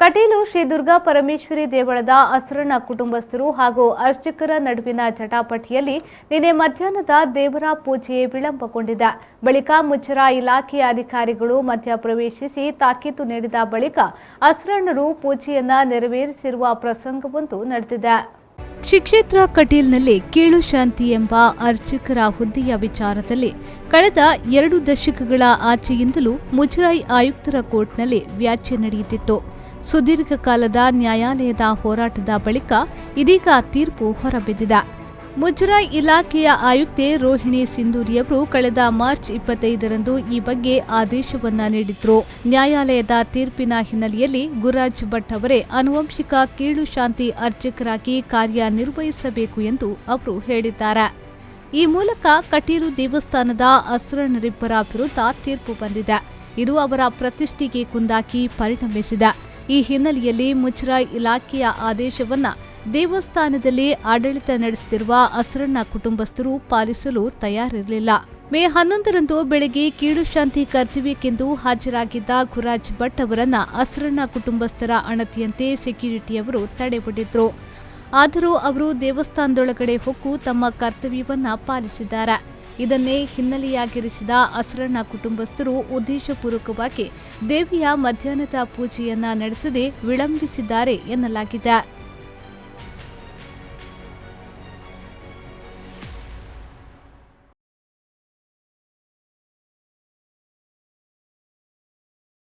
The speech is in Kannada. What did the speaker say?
ಕಟೀಲು ಶ್ರೀ ದುರ್ಗಾ ಪರಮೇಶ್ವರಿ ದೇವಳದ ಅಸ್ರಣ್ಣ ಕುಟುಂಬಸ್ಥರು ಹಾಗೂ ಅರ್ಚಕರ ನಡುವಿನ ಜಟಾಪಟಿಯಲ್ಲಿ ನಿನ್ನೆ ಮಧ್ಯಾಹ್ನದ ದೇವರ ಪೂಜೆ ವಿಳಂಬಗೊಂಡಿದೆ. ಬಳಿಕ ಮುಜರಾಯಿ ಇಲಾಖೆಯ ಅಧಿಕಾರಿಗಳು ಮಧ್ಯಪ್ರವೇಶಿಸಿ ತಾಕೀತು ನೀಡಿದ ಬಳಿಕ ಅಸ್ರಣ್ಣರು ಪೂಜೆಯನ್ನ ನೆರವೇರಿಸಿರುವ ಪ್ರಸಂಗವೊಂದು ನಡೆದಿದೆ. ಶ್ರೀಕ್ಷೇತ್ರ ಕಟೀಲ್ನಲ್ಲಿ ಕೀಳು ಶಾಂತಿ ಎಂಬ ಅರ್ಚಕರ ಹುದ್ದೆಯ ವಿಚಾರದಲ್ಲಿ ಕಳೆದ 2 ದಶಕಗಳ ಆಚೆಯಿಂದಲೂ ಮುಜರಾಯಿ ಆಯುಕ್ತರ ಕೋರ್ಟ್ನಲ್ಲಿ ವ್ಯಾಜ್ಯ ನಡೆಯುತ್ತಿತ್ತು. ಸುದೀರ್ಘ ಕಾಲದ ನ್ಯಾಯಾಲಯದ ಹೋರಾಟದ ಬಳಿಕ ಇದೀಗ ತೀರ್ಪು ಹೊರಬಿದ್ದಿದೆ. ಮುಜರಾಯಿ ಇಲಾಖೆಯ ಆಯುಕ್ತೆ ರೋಹಿಣಿ ಸಿಂಧೂರಿಯವರು ಕಳೆದ ಮಾರ್ಚ್ 25ರಂದು ಈ ಬಗ್ಗೆ ಆದೇಶವನ್ನ ನೀಡಿದ್ರು. ನ್ಯಾಯಾಲಯದ ತೀರ್ಪಿನ ಹಿನ್ನೆಲೆಯಲ್ಲಿ ಗುರಾಜ್ ಭಟ್ ಅವರೇ ಆನುವಂಶಿಕ ಕೀಳು ಶಾಂತಿ ಅರ್ಚಕರಾಗಿ ಕಾರ್ಯನಿರ್ವಹಿಸಬೇಕು ಎಂದು ಅವರು ಹೇಳಿದ್ದಾರೆ. ಈ ಮೂಲಕ ಕಟೀಲು ದೇವಸ್ಥಾನದ ಅಸ್ರಣ್ಣರಿಬ್ಬರ ವಿರುದ್ಧ ತೀರ್ಪು ಬಂದಿದೆ. ಇದು ಅವರ ಪ್ರತಿಷ್ಠೆಗೆ ಕುಂದಾಗಿ ಪರಿಣಮಿಸಿದೆ. ಈ ಹಿನ್ನೆಲೆಯಲ್ಲಿ ಮುಜರಾಯಿ ಇಲಾಖೆಯ ಆದೇಶವನ್ನ ದೇವಸ್ಥಾನದಲ್ಲಿ ಆಡಳಿತ ನಡೆಸುತ್ತಿರುವ ಅಸ್ರಣ್ಣ ಕುಟುಂಬಸ್ಥರು ಪಾಲಿಸಲು ತಯಾರಿರಲಿಲ್ಲ. ಮೇ 11ರಂದು ಬೆಳಗ್ಗೆ ಕೀಳು ಶಾಂತಿ ಕರ್ತವ್ಯಕ್ಕೆಂದು ಹಾಜರಾಗಿದ್ದ ಗುರಾಜ್ ಭಟ್ ಅವರನ್ನ ಅಸ್ರಣ್ಣ ಕುಟುಂಬಸ್ಥರ ಅಣತಿಯಂತೆ ಸೆಕ್ಯೂರಿಟಿಯವರು ತಡೆಹಿಡಿದ್ರು. ಆದರೂ ಅವರು ದೇವಸ್ಥಾನದೊಳಗಡೆ ಹೊಕ್ಕು ತಮ್ಮ ಕರ್ತವ್ಯವನ್ನ ಪಾಲಿಸಿದ್ದಾರೆ. ಇದನ್ನೇ ಹಿನ್ನೆಲೆಯಾಗಿರಿಸಿದ ಅಸ್ರಣ್ಣ ಕುಟುಂಬಸ್ಥರು ಉದ್ದೇಶಪೂರ್ವಕವಾಗಿ ದೇವಿಯ ಮಧ್ಯಾಹ್ನದ ಪೂಜೆಯನ್ನ ನಡೆಸದೆ ವಿಳಂಬಿಸಿದ್ದಾರೆ ಎನ್ನಲಾಗಿದೆ.